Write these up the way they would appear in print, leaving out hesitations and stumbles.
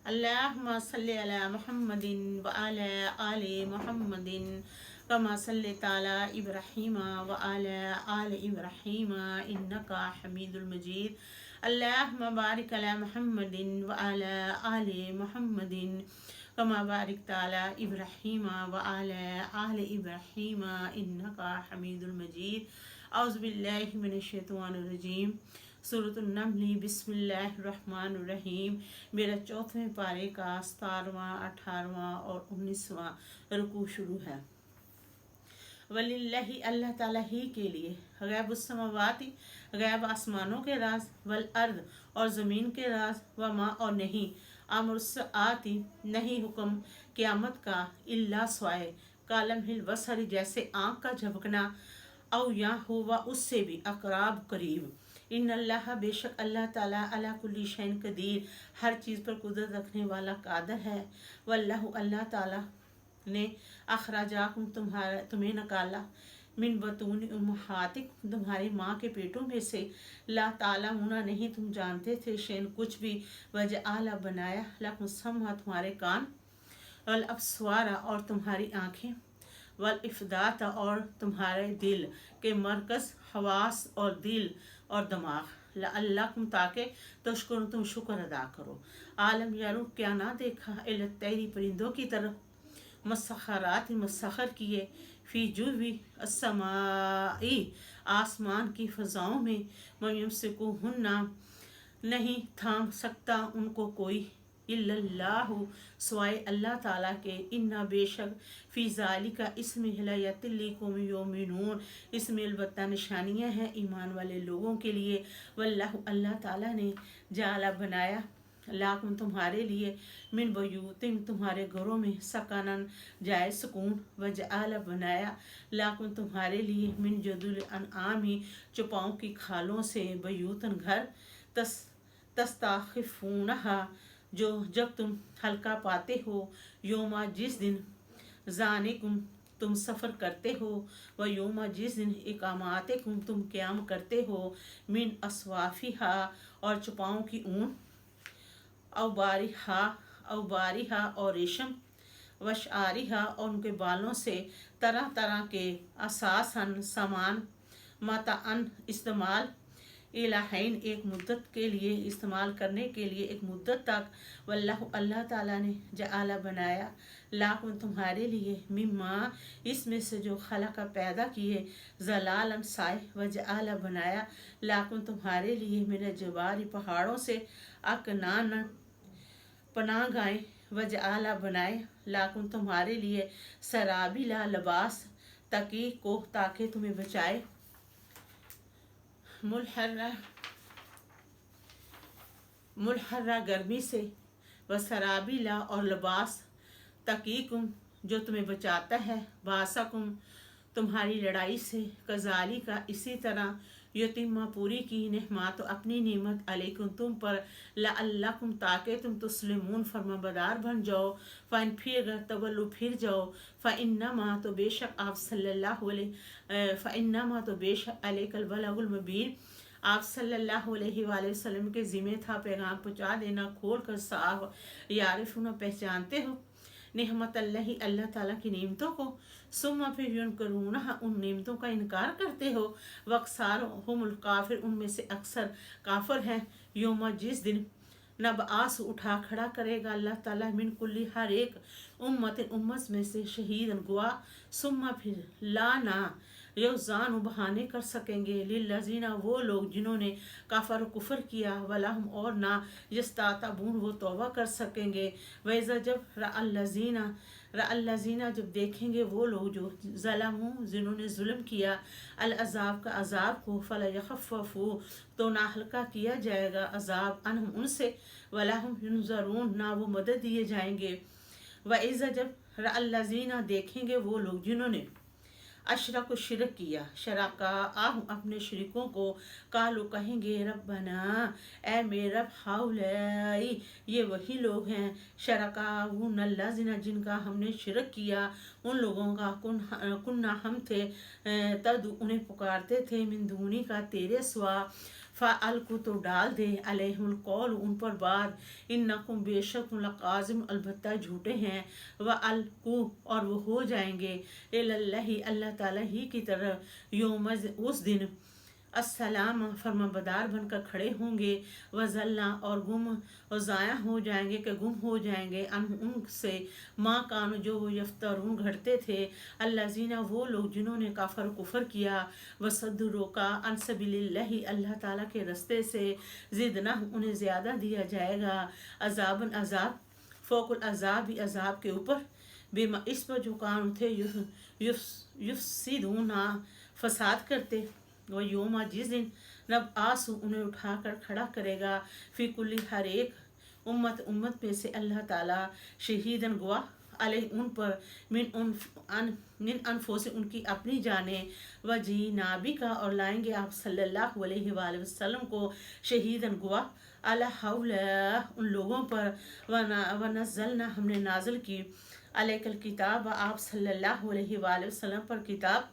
अल्लाहुम्मा सल्लि अला मुहम्मदिन व अला आलि मुहम्मदिन कमा सल्लैता अला इब्राहीम व अला आलि इब्राहीम इन्नका हमीदुल मजीद। अल्लाहुम्मा बारिक अला मुहम्मदिन व अला आलि मुहम्मदिन कमा बारिकता अला इब्राहीम व अला आलि इब्राहीम इन्नका हमीदुल मजीद। औज़ु बिल्लाहि मिनश शैतानिर रजीम। सूरतुन नमल बिस्मिल्लाहिर्रहमानिर्रहीम। मेरा 4वें पारे का 17वां, 18वां और 19वां रुकू शुरू है। वलिल्लाहि अल्लाह ताला ही के लिए गैबुस समावाति गैब आसमानों के राज, वल अर्द और ज़मीन के राज, व माँ और नहीं, अमरुस्साआति नहीं हुक्म क़यामत का, इल्ला स्वाए कालम हिल बसरी जैसे आँख का झपकना, औ या हुआ उससे भी अकराब करीब। इन अल्लाह बेशक अल्लाह ताला अला कुल्ली शैइन कदीर हर चीज़ पर कुदरत रखने वाला कादर है। वल्लाहु अल्लाह ताला ने अखराजाकुम तुम्हें निकाला मिन बतून उम्महातिकुम तुम्हारी माँ के पेटों में से, ला ताला मुना नहीं तुम जानते थे शैन कुछ भी, वजअला बनाया लकुम सम्मा तुम्हारे कान, वल अब्सवारा और तुम्हारी आँखें, वल इफ़दाता और तुम्हारे दिल के मरकज़, हवास और दिल और दिमाग, लअल्लकुम ताकि तशकुरुन तुम शुक्र अदा करो। आलम यारू क्या ना देखा, इल्लत तैरी परिंदों की तरफ, मसखरात मसखर किए, फी जुवी अस्समाई आसमान की फ़ज़ाओं में, मयमसिकुहुन्ना नहीं थाम सकता उनको कोई, इल्लल्लाहु स्वाए अल्लाह ताला के, इन्ना बेशक फ़ी ज़ालिका इसमें लयतिल्लिकुम युमिनून इसमें अलबत्ता निशानियाँ हैं ईमान वाले लोगों के लिए। वल्लाहु अल्लाह ताला ने जाला बनाया लाकुम तुम्हारे लिए, मिन बयूतिम तुम्हारे घरों में, सकनन जाए सुकून, वजअला बनाया लाकुम तुम्हारे लिए, मिन जदुल अनआमी चौपाओं की खालों से, बयूतन घर, तस्ताखिफूनहा जो जब तुम हल्का पाते हो, योमा जिस दिन, जानिकुम तुम सफ़र करते हो, व योमा जिस दिन, इकामातिकुम तुम क़याम करते हो, मिन अस्वाफिहा और चुपाओं की ऊन, औबारिहा और रेशम, वशारिहा और उनके बालों से, तरह तरह के असासन सामान, मताअन इस्तेमाल, इलाहैन एक मुद्दत के लिए, इस्तेमाल करने के लिए एक मुद्दत तक। वल्लाहु अल्लाह ताला ने जआला बनाया लाकुम तुम्हारे लिए, मिम्मा इसमें से जो खला का पैदा किए, जलालन साए, वजआला बनाया लाकुम तुम्हारे लिए, मेरे जवारी पहाड़ों से, अकनान पनाह गाएं, वजआला बनाए लाकुम तुम्हारे लिए, सराबिला लिबास तकी को ताकि तुम्हें बचाए, मुलहर्रा गर्मी से, व सराबिला और लिबास तकीकुम जो तुम्हें बचाता है, बासकुम तुम्हारी लड़ाई से, कजाली का इसी तरह, यतिम्मा पूरी की नेहमात अपनी नेमत अलैकुम तुम पर, लअल्लकुम ताकि तुम तुस्लिमून फरमाबरदार बन जाओ, फ़इन फिर तवल्लु फिर जाओ, फ़इन्नमा तो बेशक आप सल्लल्लाहु अलैहि फ़इन्नमा तो बेशक अलैकल बलागुल मुबीन आप सल्लल्लाहु अलैहि वसल्लम के ज़िम्मे था पैगाम पहुँचा देना खोल कर साफ, यारिफुना पहचानते हो नेहमत अल्लाह अल्लाह ताला की नेमतों को, सुम्मा फिर युनकरूनहा उन नेमतों का इनकार करते हो, वक्सार हुमुल काफिर उनमें से अक्सर काफिर हैं, योमा जिस दिन, नब आस उठा खड़ा करेगा अल्लाह ताला मिन कुल्ली हर एक उम्मत में से, शहीदन गुआ, सुम्मा फिर ला ना यौजान बहाने कर सकेंगे, लिल्लज़ीना वो लोग जिन्होंने काफर कुफर किया, वलहुम और ना यस्तातबून वो तौबा कर सकेंगे, वैज़ा जब रअल्लज़ीना जब देखेंगे वो लोग जो ज़लमू जिन्होंने जुल्म किया, अल अज़ाब का अज़ाब को, फला यखफ़फ़ू तो ना हल्का किया जाएगा अज़ाब अनहुम उनसे, वलहुम युनज़रून ना वो मदद दिए जाएंगे, वइज़ा जब रअल्लज़ीना देखेंगे वो लोग जिन्होंने अशरक शिरक किया, शराका आहु अपने शरीकों को, कालू कहेंगे रब्बना ए मेरे रब, हाउलाई ये वही लोग हैं, शराका वो नल्लाजिना जिनका हमने शिरक किया, उन लोगों का कुन्ना हम थे, तद उन्हें पुकारते थे, मिन दूनी का तेरे सिवा, फ़अल को तो डाल दे अलैहिमुल कौल उन पर बात इन्नकुम बेशक लकाज़िम अलबत्ता झूठे हैं व अलकू और वो हो जाएंगे इलल्लाहि अल्लाह ताला ही की तरफ योमज उस दिन अस्सलाम फरमाबरदार बनकर खड़े होंगे वज़ल्ला और गुम और ज़ाया हो जाएंगे कि गुम हो जाएंगे उनसे माँ कान जो वो यफ्तरून घड़ते थे अल्लाज़ीना वो लोग जिन्होंने काफर कुफर किया वसद रोका अनसबिलिल्लाहि अल्लाह ताला के रस्ते से ज़िदना उन्हें ज़्यादा दिया जाएगा अजाबन अजाब फ़ौकुल अजाब भी अजाब के ऊपर बेमा इस पर जो कान थे युफ्सिदूना फसाद करते वह योमा जिस दिन रब आंसू उन्हें उठाकर खड़ा करेगा फ़िकुल्ली हर एक उम्मत में से अल्लाह ताला शहीदन गवाह अलैह उन पर मिन अनफुसिहिम उनकी अपनी जाने व जी नाबी का और लाएंगे आप सल्लल्लाहु अलैहि वसल्लम को शहीदन गवाह अला हौला उन लोगों पर व नज़लना हमने नाज़िल की अलैकल किताब आप सल्लल्लाहु अलैहि वसल्लम पर किताब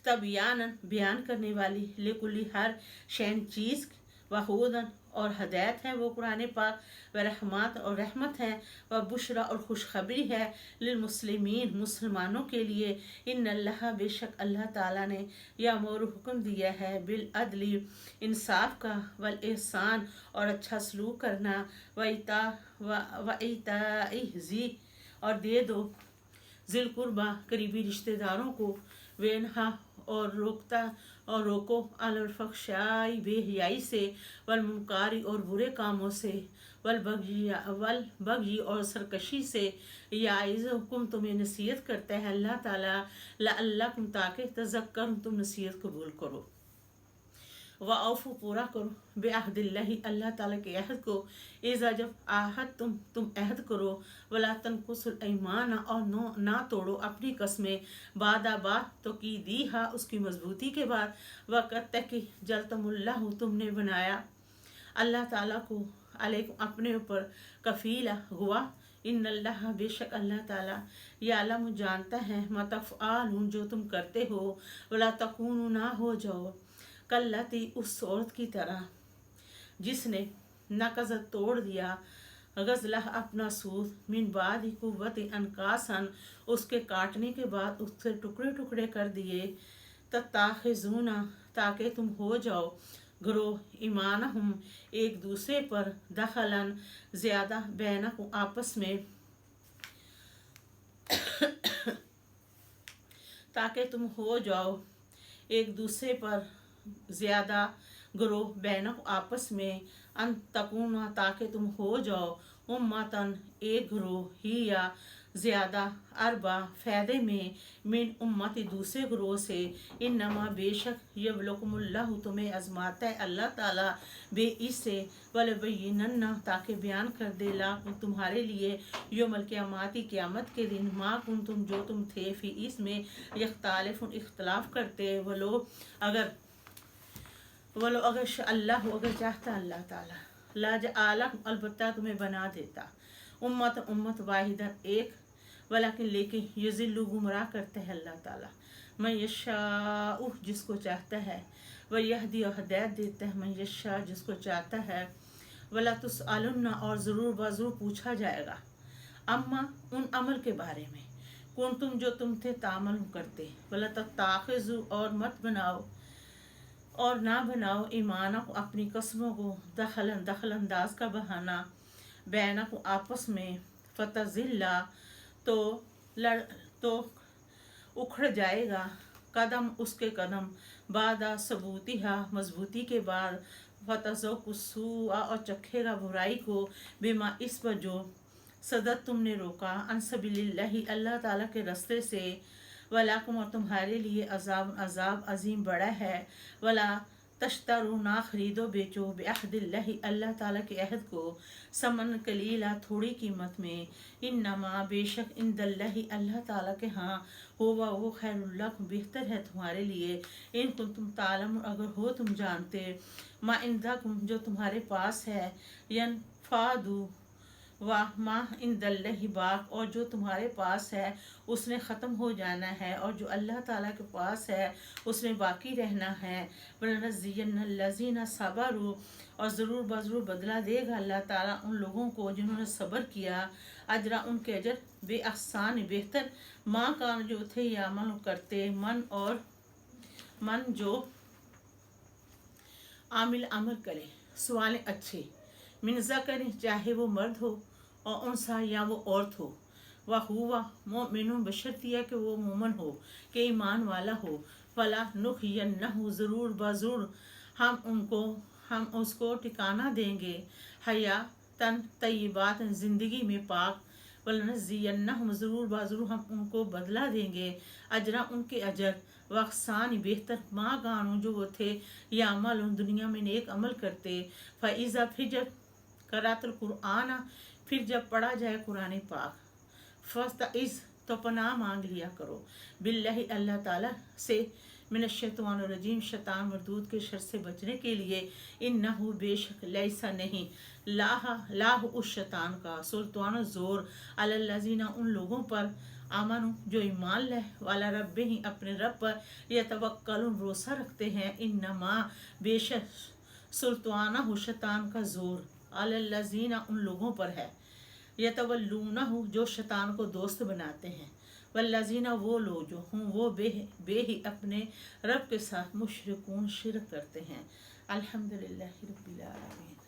तबयानन बयान करने वाली लेकुल्ली हर शैन चीज़ वहूदन और हदायत है वो कुरान पाक व रहमत और रहमत है व बुशरा और खुशखबरी है लिलमुस्लिमीन मुसलमानों के लिए इन अल्लाह बेशक अल्लाह ताला ने या मोर हुक्म दिया है बिल अदली इंसाफ का वल एहसान और अच्छा सलूक करना व इताई और दे दो ज़िल कुर्बा करीबी रिश्तेदारों को वेनहा और रोको अलफक्षाई बेहयाई से वल मुनकारी और बुरे कामों से वल बगी और सरकशी से याइज़ हुक्म तुम्हें नसीहत करता है अल्लाह ताला लअल्लकुम ताकि तज़क्कर तुम नसीहत कबूल करो व औफ़ू पूरा करो बेअहदिल्लाहि अल्लाह ताला के अहद को इज़ा जब आहद तुम अहद करो वला तनकुसुल ईमान और ना तोड़ो अपनी कस्में बादा तो की दी हा उसकी मजबूती के बाद वक़्त तक कि जलतमुल्लाह तुमने बनाया अल्लाह ताला को अलैकुम अपने ऊपर कफ़ीला हुआ इन अल्लाह बेशक अल्लाह ताला यालम जानता है मतफ़आलून जो तुम करते हो वला तकूनु ना हो जाओ कल्लती उस औरत की तरह जिसने नकज़त तोड़ दिया गज़ला अपना सूद मिन बाद ही कुव्वत अनकासन उसके काटने के बाद उससे टुकड़े टुकड़े कर दिए तत्ताखिज़ूना ताकि तुम हो जाओ ग्रोह ईमान हम एक दूसरे पर दखलन ज़्यादा बैनकुम आपस में ताकि तुम हो जाओ एक दूसरे पर ज़्यादा ग्रोह बैनक आपस में अन तकूना ताकि तुम हो जाओ उम्मतन एक ग्रोह ही या ज़्यादा अरबा फ़ायदे में मिन उम्मती दूसरे ग्रोह से इन नमा बेशक यबलकुमुल्लाहु तुम्हें आज़माता है अल्लाह ताला बे इससे वलबय्यिनन्ना ताकि बयान कर दे ला तुम्हारे लिए यौमल क़यामती क़यामत के दिन माँ कुंतुम जो तुम थे फ़ी इसमें यख्तालिफुन इख्तलाफ करते वो लोग अगर अल्लाह अगर चाहता अल्लाह ताला लाज आला अलबत्ता तुम्हें बना देता उम्मत वाहिदा एक वलाकिन लेकिन यज़िल्लु गुमराह करते हैं अल्लाह ताला मैं यशाउ जिसको चाहता है वह यहदी और हदायत देता है मैं यशा जिसको चाहता है वला तुसअलुन्ना और ज़रूर बज़रूर पूछा जाएगा अम्मा उन अमल के बारे में कौन तुम जो तुम थे तामल करते वला तत्ताखिज़ु और मत बनाओ और ना बनाओ ईमान को अपनी कस्मों को दखल अंदाज का बहाना बैना को आपस में फतज़िल्ला तो उखड़ जाएगा कदम उसके कदम बादा सबूतिहा मजबूती के बाद फतज़कुस्सूआ और चखेगा बुराई को बिमा इस पर जो सदत तुमने रोका अनसबिलिल्लाहि अल्लाह ताला के रास्ते से वलाकुम और तुम्हारे लिए अजाब अजीम बड़ा है वला तश्तरू ना खरीदो बेचो बेअहदिल्लाहि अल्लाह ताला के अहद को समन कलीला थोड़ी कीमत में इन्नमा बेशक इंदल्लाहि अल्लाह ताला के हाँ होवा वो खैरुल्लकुम बेहतर है तुम्हारे लिए इन तुम तालम अगर हो तुम जानते मा इंदकुम जो तुम्हारे पास है यन फादू واہ ماں ان دلہ باق، اور جو تمہارے پاس ہے اس نے ختم ہو جانا ہے، اور جو اللہ تعالیٰ کے پاس ہے اس نے باقی رہنا ہے۔ وَلَنَجْزِيَنَّ الَّذِينَ صَبَرُوا، اور ضرور بضرور بدلہ دے گا اللہ تعالیٰ ان لوگوں کو جنہوں نے صبر کیا، اجرا ان کے اجر بے احسان بہتر، ماں کان جو تھے یا عمل کرتے، من جو عامل عمل کرے، سوال اچھے، من ذکر چاہے وہ مرد ہو، اور انسا یا وہ عورت ہو، وہ ہوا مومن بشرطیہ کہ وہ مومن ہو، کہ ایمان والا ہو، فلا نحینہ ضرور بضرور ہم اس کو ٹھکانہ دیں گے، حیاتن طیبات زندگی میں پاک، ولنجزینہم ضرور بضرور ہم ان کو بدلہ دیں گے، اجرا ان کے اجر، واحسان بہتر، ماں گانو جو وہ تھے یا عمل ان دنیا میں نیک عمل کرتے، فائزہ پھر جب قرات القرآن، پھر جب پڑھا جائے قرآن پاک، فاستعذ تو پناہ مانگ لیا کرو، باللہ اللہ تعالیٰ سے، من الشیطان الرجیم شیطان مردود کے شر سے بچنے کے لیے، انہو بے شک، لیسا نہیں، لاہ اس شیطان کا، سلطان زور، علی الذین ان لوگوں پر، آمن جو ایمان لے، والا رب ہی اپنے رب پر، یتوکلون بھروسہ رکھتے ہیں، انما بے شک، سلطانہ شیطان کا زور، علی الذین ان لوگوں پر ہے، یتولونہ جو شیطان کو دوست بناتے ہیں، والذین وہ لوگ جو ہوں وہ بے ہی اپنے رب کے ساتھ مشرکون شرک کرتے ہیں۔ الحمدللہ رب العالمین۔